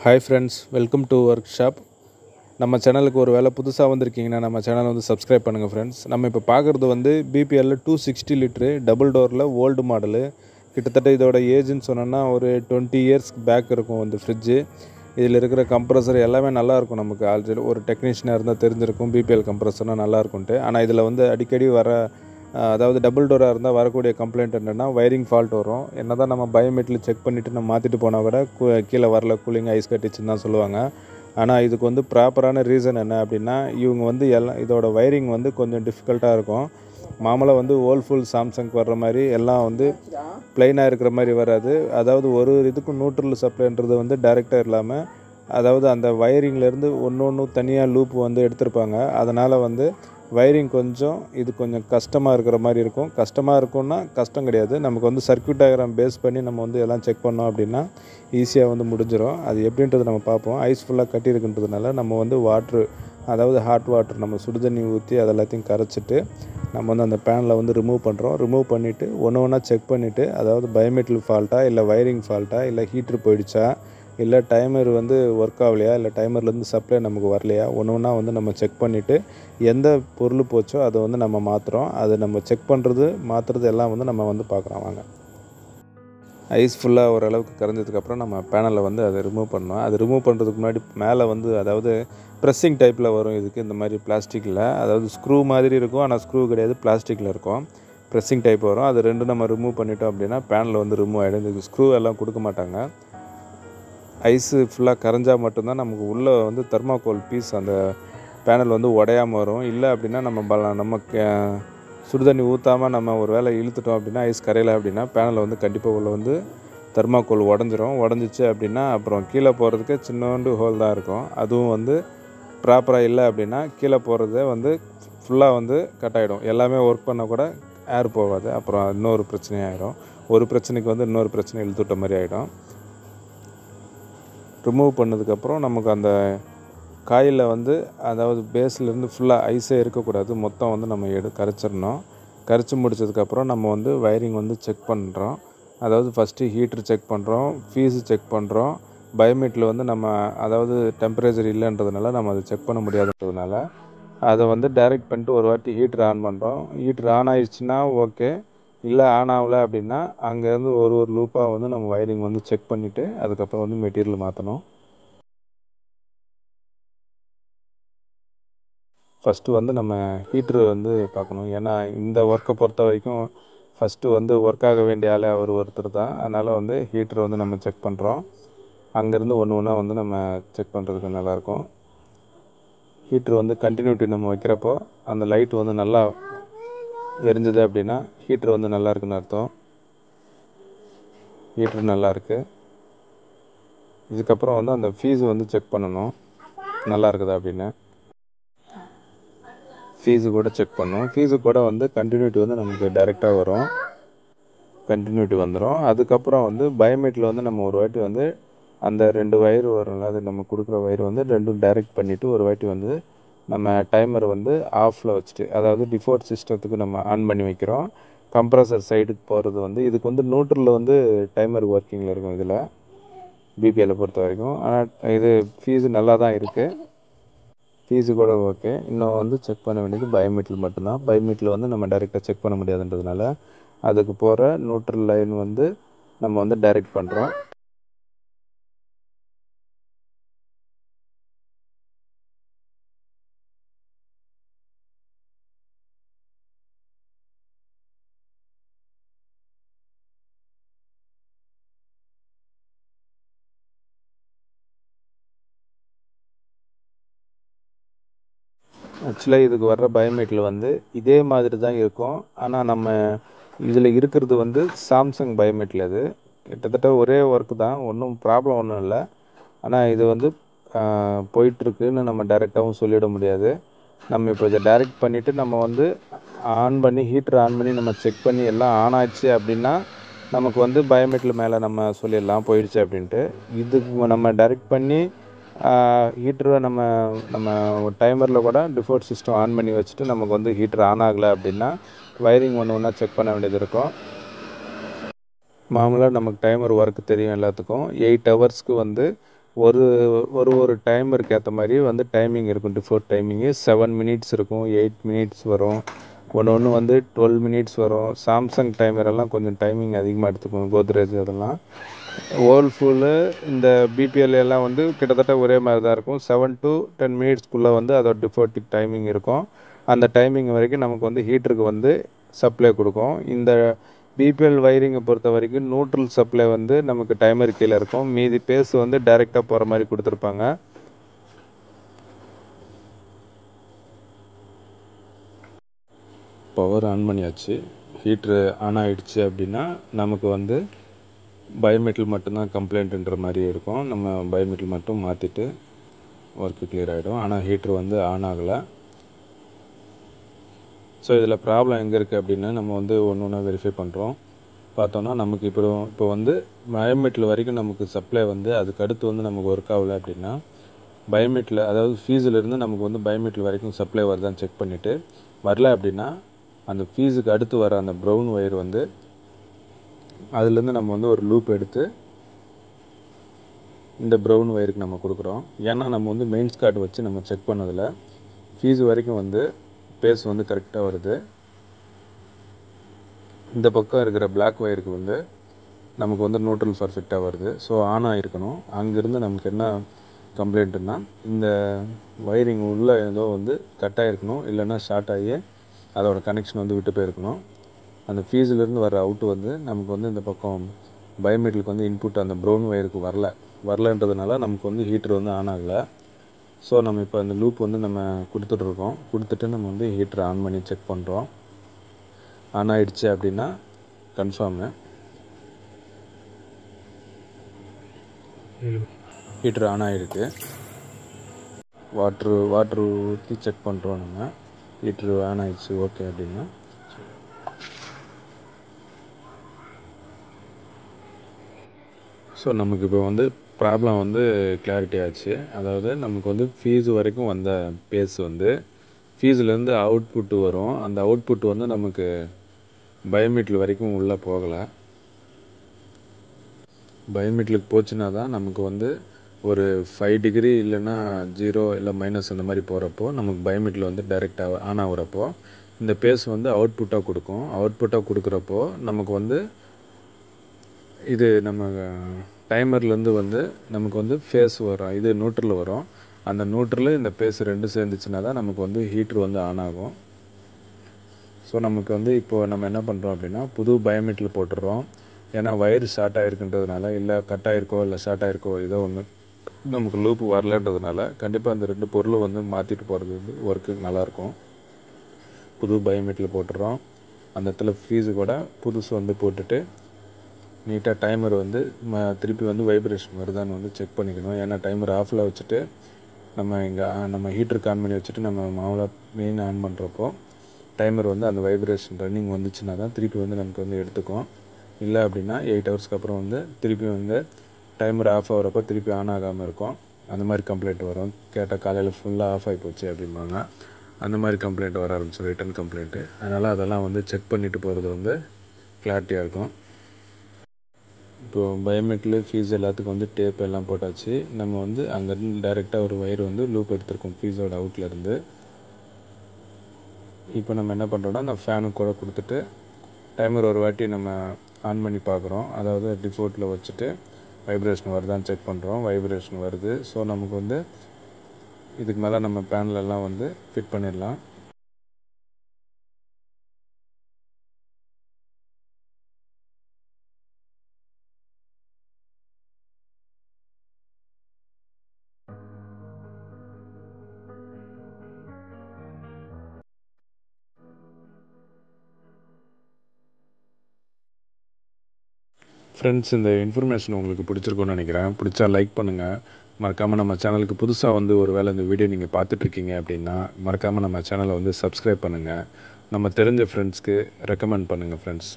Hi friends, welcome to work shop. நம்ம சேனலுக்கு ஒரு வேளை புதுசாக வந்திருக்கீங்கன்னா நம்ம சேனலை வந்து சப்ஸ்கிரைப் பண்ணுங்கள் ஃப்ரெண்ட்ஸ். நம்ம இப்போ பார்க்குறது வந்து பிபிஎல்ல 260 லிட்ரு டபுள் டோரில் ஓல்டு மாடலு. கிட்டத்தட்ட இதோட ஏஜ்னு சொன்னோன்னா ஒரு 20 இயர்ஸ்க்கு பேக் இருக்கும் இந்த ஃப்ரிட்ஜு. இதில் இருக்கிற கம்ப்ரஸர் எல்லாமே நல்லாயிருக்கும். நமக்கு ஆல்ரெடி ஒரு டெக்னீஷியனாக இருந்தால் தெரிஞ்சிருக்கும் பிபிஎல் கம்ப்ரஸர்னால் நல்லாயிருக்குன்ட்டு. ஆனால் இதில் வந்து அடிக்கடி வர அதாவது டபுள் டோராக இருந்தால் வரக்கூடிய கம்ப்ளைண்ட் என்னென்னா வயரிங் ஃபால்ட் வரும். என்ன தான் நம்ம பயோமெட்ரில் செக் பண்ணிவிட்டு நம்ம மாற்றிட்டு போனால் கூட கீழே வரல, கூலிங் ஐஸ் கட்டிச்சுன்னு தான் சொல்லுவாங்க. ஆனால் இதுக்கு வந்து ப்ராப்பரான ரீசன் என்ன அப்படின்னா, இவங்க வந்து இதோட வயரிங் வந்து கொஞ்சம் டிஃபிகல்ட்டாக இருக்கும். மாமூலாக வந்து ஃபுல் சாம்சங்க்கு வர்ற மாதிரி எல்லாம் வந்து ப்ளைனாக இருக்கிற மாதிரி வராது. அதாவது ஒரு இதுக்கும் நியூட்ரல் சப்ளைன்றது வந்து டைரெக்டாக இல்லாமல், அதாவது அந்த வயரிங்லேருந்து ஒன்று தனியாக லூப் வந்து எடுத்திருப்பாங்க. அதனால் வந்து வயரிங் கொஞ்சம் கஷ்டமாக இருக்கிற மாதிரி இருக்கும். கஷ்டமாக இருக்கும்னா கஷ்டம் கிடையாது, நமக்கு வந்து சர்க்யூட் டயக்ராம் பேஸ் பண்ணி நம்ம வந்து எல்லாம் செக் பண்ணோம் அப்படின்னா ஈஸியாக வந்து முடிஞ்சிடும். அது எப்படின்றது நம்ம பார்ப்போம். ஐஸ் ஃபுல்லாக கட்டியிருக்குன்றதுனால நம்ம வந்து அதாவது ஹாட் வாட்டர் நம்ம சுடுதண்ணி ஊற்றி அது எல்லாத்தையும் கரைச்சிட்டு நம்ம வந்து அந்த பேனில் வந்து ரிமூவ் பண்ணுறோம். ரிமூவ் பண்ணிவிட்டு ஒன்று செக் பண்ணிவிட்டு, அதாவது பயோமெட்ரிக் ஃபால்ட்டா, இல்லை வயரிங் ஃபால்ட்டா, இல்லை ஹீட்ரு போயிடுச்சா, இல்லை டைமர் வந்து ஒர்க் ஆகலையா, இல்லை டைமர்லேருந்து சப்ளை நமக்கு வரலையா, ஒன்று வந்து நம்ம செக் பண்ணிவிட்டு எந்த பொருள் போச்சோ அதை வந்து நம்ம மாற்றுறோம். அதை நம்ம செக் பண்ணுறது மாற்றுறது எல்லாம் வந்து நம்ம வந்து பார்க்குறோம். வாங்க. ஐஸ் ஃபுல்லாக ஓரளவுக்கு கரைஞ்சதுக்கப்புறம் நம்ம பேனலில் வந்து அதை ரிமூவ் பண்ணோம். அது ரிமூவ் பண்ணுறதுக்கு முன்னாடி மேலே வந்து அதாவது ப்ரெஸ்ஸிங் டைப்பில் வரும் இதுக்கு, இந்த மாதிரி பிளாஸ்டிக்கில், அதாவது ஸ்க்ரூ மாதிரி இருக்கும், ஆனால் ஸ்க்ரூ கிடையாது, பிளாஸ்டிக்கில் இருக்கும். ப்ரெஸ்ஸிங் டைப் வரும். அது ரெண்டும் நம்ம ரிமூவ் பண்ணிட்டோம் அப்படின்னா பேனில் வந்து ரிமூவ் ஆகிடும். இதுக்கு ஸ்க்ரூ எல்லாம் கொடுக்க மாட்டாங்க. ஐஸு ஃபுல்லாக கரைஞ்சால் மட்டும்தான் நமக்கு உள்ளே வந்து தெர்மாக்கோல் பீஸ் அந்த பேனல் வந்து உடையாமல் வரும். இல்லை அப்படின்னா நம்ம சுடுதண்ணி ஊற்றாமல் நம்ம ஒரு வேளை இழுத்துட்டோம் அப்படின்னா, ஐஸ் கரையலை அப்படின்னா பேனலில் வந்து கண்டிப்பாக உள்ள வந்து தெர்மாக்கோல் உடஞ்சிச்சு அப்படின்னா அப்புறம் கீழே போகிறதுக்கு சின்னோண்டு ஹோல் தான் இருக்கும். அதுவும் வந்து ப்ராப்பராக இல்லை அப்படின்னா கீழே போகிறதே வந்து ஃபுல்லாக வந்து கட் ஆகிடும். எல்லாமே ஒர்க் பண்ண கூட ஏர் போகாது. அப்புறம் இன்னொரு பிரச்சனையாகிடும். ஒரு பிரச்சனைக்கு வந்து இன்னொரு பிரச்சனை இழுத்துட்ட மாதிரி ஆகிடும். ரிமூவ் பண்ணதுக்கப்புறம் நமக்கு அந்த காயில் வந்து அதாவது பேஸ்லேருந்து ஃபுல்லாக ஐஸே இருக்கக்கூடாது, மொத்தம் வந்து நம்ம கரைச்சிடணும். கரைச்சி முடிச்சதுக்கப்புறம் நம்ம வந்து வயரிங் வந்து செக் பண்ணுறோம். அதாவது ஃபஸ்ட்டு ஹீட்ரு செக் பண்ணுறோம், ஃபீஸு செக் பண்ணுறோம். பயோமெட்ரில் வந்து நம்ம அதாவது டெம்பரேச்சர் இல்லைன்றதுனால நம்ம அதை செக் பண்ண முடியாதுன்றதுனால அதை வந்து டைரெக்ட் பண்ணிட்டு ஒரு வாட்டி ஹீட்ரு ஆன் பண்ணுறோம். ஹீட்ரு ஆன் ஆகிடுச்சுன்னா ஓகே, இல்லை ஆன் ஆகலை அப்படின்னா அங்கேருந்து ஒரு லூப்பாக வந்து நம்ம வயரிங் வந்து செக் பண்ணிவிட்டு அதுக்கப்புறம் வந்து மெட்டீரியல் மாற்றணும். ஃபஸ்ட்டு வந்து நம்ம ஹீட்ரு வந்து பார்க்கணும். ஏன்னா இந்த ஒர்க்கை பொறுத்த வரைக்கும் ஃபஸ்ட்டு வந்து ஒர்க் ஆக வேண்டிய ஆள் ஒருத்தர் தான். அதனால் வந்து ஹீட்ரு வந்து நம்ம செக் பண்ணுறோம். அங்கேருந்து ஒன்றா வந்து நம்ம செக் பண்ணுறதுக்கு நல்லாயிருக்கும். ஹீட்ரு வந்து கண்டினியூட்டி நம்ம வைக்கிறப்போ அந்த லைட் வந்து நல்லா எரிஞ்சுது அப்படின்னா ஹீட்ரு வந்து நல்லா இருக்குன்னு அர்த்தம். ஹீட்ரு நல்லா இருக்குது. இதுக்கப்புறம் வந்து அந்த ஃபீஸு வந்து செக் பண்ணணும், நல்லா இருக்குதா அப்படின்னு. ஃபீஸு கூட செக் பண்ணோம். ஃபீஸு கூட வந்து கண்டினியூட்டி வந்து நமக்கு டைரெக்டாக வரும், கண்டினியூட்டி வந்துடும். அதுக்கப்புறம் வந்து பயோமெட்ரியில் வந்து நம்ம ஒரு வாட்டி வந்து அந்த 2 வயர் வரும்ல, அது நம்ம கொடுக்குற வயர் வந்து ரெண்டும் டைரெக்ட் பண்ணிவிட்டு ஒரு வாட்டி வந்து நம்ம டைமர் வந்து ஆஃபில் வச்சுட்டு, அதாவது டிஃபால்ட் சிஸ்டத்துக்கு நம்ம ஆன் பண்ணி வைக்கிறோம். கம்ப்ரஸர் சைடுக்கு போகிறது வந்து இதுக்கு வந்து நியூட்ரலில் வந்து டைமர் ஒர்க்கிங்கில் இருக்கும் இதில் பிபிஎல்லை பொறுத்த வரைக்கும். ஆனால் இது ஃபீஸு நல்லா தான் இருக்குது, ஃபீஸு கூட ஓகே. இன்னும் வந்து செக் பண்ண வேண்டியது பயோமெட்ரில் மட்டும்தான். பயோமெட்ரில் வந்து நம்ம டைரெக்டாக செக் பண்ண முடியாதுன்றதுனால அதுக்கு போகிற நியூட்ரல் லைன் வந்து நம்ம வந்து டைரெக்ட் பண்ணுறோம். ஆக்சுவலாக இதுக்கு வர்ற பயோமெட்ரில் வந்து இதே மாதிரி தான் இருக்கும். ஆனால் நம்ம இதில் இருக்கிறது வந்து சாம்சங் பயோமெட்ரில். அது கிட்டத்தட்ட ஒரே ஒர்க்கு தான், ஒன்றும் ப்ராப்ளம் ஒன்றும் இல்லை. ஆனால் இது வந்து போயிட்டுருக்குன்னு நம்ம டைரெக்டாகவும் சொல்லிட முடியாது. நம்ம இப்போ இதை டைரெக்ட் பண்ணிவிட்டு நம்ம வந்து ஆன் பண்ணி ஹீட்ரு ஆன் பண்ணி நம்ம செக் பண்ணி எல்லாம் ஆன் ஆச்சு அப்படின்னா நமக்கு வந்து பயோமெட்ரில் மேலே நம்ம சொல்லிடலாம் போயிடுச்சு அப்படின்ட்டு. இதுக்கு நம்ம டைரெக்ட் பண்ணி ஹீட்டரை நம்ம டைமரில் கூட டிஃபால்ட் சிஸ்டம் ஆன் பண்ணி வச்சுட்டு நமக்கு வந்து ஹீட்டர் ஆன் ஆகலை அப்படின்னா வயரிங் ஒன்றா செக் பண்ண வேண்டியது இருக்கும். மாமூலாக நமக்கு டைமர் ஒர்க்கு தெரியும் எல்லாத்துக்கும். 8 ஹவர்ஸ்க்கு வந்து ஒரு ஒரு டைமருக்கு ஏற்ற மாதிரி வந்து டைமிங் இருக்கும். டிஃபால்ட் டைமிங்கு 7 மினிட்ஸ் இருக்கும், 8 மினிட்ஸ் வரும், ஒன்று வந்து 12 மினிட்ஸ் வரும். சாம்சங் டைமரெல்லாம் கொஞ்சம் டைமிங் அதிகமாக எடுத்துக்கும். கோத்ரேஜ் அதெல்லாம் வேர்ல்ஃபுல்லு இந்த பிபிஎல் எல்லாம் வந்து கிட்டத்தட்ட ஒரே மாதிரி தான் இருக்கும். 7 to 10 மினிட்ஸ்க்குள்ளே வந்து அதோட டிஃபால்ட் டைமிங் இருக்கும். அந்த டைமிங் வரைக்கும் நமக்கு வந்து ஹீட்டருக்கு வந்து சப்ளை கொடுக்கும். இந்த பிபிஎல் வயரிங்கை பொறுத்த வரைக்கும் நியூட்ரல் சப்ளை வந்து நமக்கு டைமர் கீழே இருக்கும். மீதி பேஸ் வந்து டைரெக்டாக போகிற மாதிரி கொடுத்துருப்பாங்க. பவர் ஆன் பண்ணியாச்சு. ஹீட்ரு ஆன் ஆகிடுச்சு அப்படின்னா நமக்கு வந்து பயோமெட்டல் மட்டும்தான் கம்ப்ளைண்ட்டுன்ற மாதிரி இருக்கும். நம்ம பயோமெட்டல் மட்டும் மாற்றிட்டு ஒர்க்கு கிளியர் ஆகிடும். ஆனால் ஹீட்ரு வந்து ஆன் ஆகலை. ஸோ இதில் ப்ராப்ளம் எங்கே இருக்குது அப்படின்னா நம்ம வந்து ஒன்று ஒன்றா வெரிஃபை பண்ணுறோம். பார்த்தோன்னா நமக்கு இப்போ வந்து பயோமெட்டல் வரைக்கும் நமக்கு சப்ளை வந்து அதுக்கு அடுத்து வந்து நமக்கு ஒர்க் ஆகலை அப்படின்னா பயோமெட்டல் அதாவது ஃபீஸிலிருந்து நமக்கு வந்து பயோமெட்டல் வரைக்கும் சப்ளை வருதான்னு செக் பண்ணிவிட்டு வரல அப்படின்னா அந்த ஃபீஸுக்கு அடுத்து வர அந்த ப்ரௌன் ஒயர் வந்து அதுலேருந்து நம்ம வந்து ஒரு லூப் எடுத்து இந்த ப்ரௌன் ஒயருக்கு நம்ம கொடுக்குறோம். ஏன்னா நம்ம வந்து மெயின் ஸ்கார்ட் வச்சு நம்ம செக் பண்ணதில் ஃபீஸ் வரைக்கும் வந்து பேஸ் வந்து கரெக்டாக வருது. இந்த பக்கம் இருக்கிற பிளாக் ஒயருக்கு வந்து நமக்கு வந்து நியூட்ரல் பர்ஃபெக்டாக வருது. ஸோ ஆன் ஆகிருக்கணும். அங்கேருந்து நமக்கு என்ன கம்ப்ளைண்ட்டுன்னா இந்த ஒயரிங் உள்ளே ஏதோ வந்து கட் ஆகிருக்கணும், இல்லைன்னா ஷார்ட் ஆகி அதோடய கனெக்ஷன் வந்து விட்டு போயிருக்கணும். அந்த ஃபீஸிலேருந்து வர அவுட்டு வந்து நமக்கு வந்து இந்த பக்கம் பயோமெட்டலுக்கு வந்து இன்புட் அந்த ப்ரௌன் ஒயருக்கு வரலன்றதுனால நமக்கு வந்து ஹீட்டர் வந்து ஆன் ஆகலை. ஸோ நம்ம இப்போ அந்த லூப் வந்து நம்ம கொடுத்துட்ருக்கோம். கொடுத்துட்டு நம்ம வந்து ஹீட்டரை ஆன் பண்ணி செக் பண்ணுறோம். ஆன் ஆகிடுச்சு அப்படின்னா கன்ஃபார்மு. ஹீட்ரு ஆன் ஆகிருக்கு. வாட்ரு ஊற்றி செக் பண்ணுறோம். நம்ம ஹீட்ரு ஆன் ஆகிடுச்சு ஓகே அப்படின்னா ஸோ நமக்கு இப்போ வந்து ப்ராப்ளம் வந்து கிளாரிட்டி ஆச்சு. அதாவது நமக்கு வந்து ஃபீஸ் வரைக்கும் வந்த பேஸ் வந்து ஃபீஸ்லேருந்து அவுட்புட்டு வரும். அந்த அவுட்புட் வந்து நமக்கு பயோமெட்டல் வரைக்கும் உள்ளே போகலை. பயோமெட்டலுக்கு போச்சுன்னா தான் நமக்கு வந்து ஒரு 5 டிகிரி இல்லைன்னா 0 இல்லை மைனஸ் அந்த மாதிரி போகிறப்போ நமக்கு பயோமெட்டல் வந்து டைரெக்டாக ஆன் ஆகுறப்போ இந்த பேஸ் வந்து அவுட்புட்டாக கொடுக்கும். அவுட்புட்டாக கொடுக்குறப்போ நமக்கு வந்து இது நம்ம டைமர்லேருந்து வந்து நமக்கு வந்து ஃபேஸ் வரும், இது நியூட்ரல் வரும். அந்த நியூட்ரல் இந்த பேஸ் ரெண்டு சேர்ந்துச்சுன்னா தான் நமக்கு வந்து ஹீட்ரு வந்து ஆன் ஆகும். ஸோ நமக்கு வந்து இப்போது நம்ம என்ன பண்ணுறோம் அப்படின்னா புது பயோமெட்டல் போட்டுடுறோம். ஏன்னா வயர் ஷார்ட் ஆகிருக்குன்றதுனால, இல்லை கட் ஆகிருக்கோ இல்லை ஷார்ட் ஆகிருக்கோ ஏதோ ஒன்று நமக்கு லூப்பு வரலன்றதுனால கண்டிப்பாக அந்த ரெண்டு பொருளும் வந்து மாற்றிட்டு போகிறது வந்து ஒர்க்கு நல்லாயிருக்கும். புது பயோமெட்டல் போட்டுடுறோம். அந்த இடத்துல ஃபீஸு கூட புதுசு வந்து போட்டுட்டு நீட்டாக டைமர் வந்து திருப்பி வந்து வைப்ரேஷன் வருதான்னு வந்து செக் பண்ணிக்கணும். ஏன்னா டைமர் ஆஃபில் வச்சுட்டு நம்ம ஹீட்டருக்கு ஆன் பண்ணி வச்சுட்டு நம்ம மாமூலாக மெயின் ஆன் பண்ணுறப்போ டைமர் வந்து அந்த வைப்ரேஷன் ரன்னிங் வந்துச்சுன்னா தான் திருப்பி வந்து நமக்கு வந்து எடுத்துக்கும். இல்லை அப்படின்னா 8 ஹவர்ஸ்க்கு அப்புறம் வந்து திருப்பி வந்து டைமர் ஆஃப் ஆகிறப்போ திருப்பி ஆன் ஆகாமல் இருக்கும். அந்த மாதிரி கம்ப்ளைண்ட் வரும். கேட்டால் காலையில் ஃபுல்லாக ஆஃப் ஆகி போச்சு அப்படிம்பாங்க. அந்த மாதிரி கம்ப்ளைண்ட் வர ஆரம்பிச்சு ரிட்டன் கம்ப்ளைண்ட்டு. அதனால் அதெல்லாம் வந்து செக் பண்ணிவிட்டு போகிறது வந்து கிளாரிட்டியாக இருக்கும். இப்போது பயோமெட்டலு ஃபீஸ் எல்லாத்துக்கும் வந்து டேப் எல்லாம் போட்டாச்சு. நம்ம வந்து அங்கேருந்து டைரெக்டாக ஒரு ஒயர் வந்து லூப் எடுத்துருக்கோம் ஃபீஸோட அவுட்லேருந்து. இப்போ நம்ம என்ன பண்ணுறோன்னா அந்த ஃபேனுக்கு கூட கொடுத்துட்டு டைமர் ஒரு வாட்டி நம்ம ஆன் பண்ணி பார்க்குறோம். அதாவது டிஃபால்ட்டில் வச்சுட்டு வைப்ரேஷன் வருதான்னு செக் பண்ணுறோம். வைப்ரேஷன் வருது. ஸோ நமக்கு வந்து இதுக்கு மேலே நம்ம பேனலெல்லாம் வந்து ஃபிட் பண்ணிடலாம். ஃப்ரெண்ட்ஸ், இந்த இன்ஃபர்மேஷன் உங்களுக்கு பிடிச்சிருக்குன்னு நினைக்கிறேன். பிடிச்சா லைக் பண்ணுங்கள். மறக்காமல் நம்ம சேனலுக்கு புதுசாக வந்து ஒரு வேளை இந்த வீடியோ நீங்கள் பார்த்துட்ருக்கீங்க அப்படின்னா மறக்காமல் நம்ம சேனலை வந்து சப்ஸ்கிரைப் பண்ணுங்கள். நம்ம தெரிஞ்ச ஃப்ரெண்ட்ஸ்க்கு ரெக்கமெண்ட் பண்ணுங்கள் ஃப்ரெண்ட்ஸ்.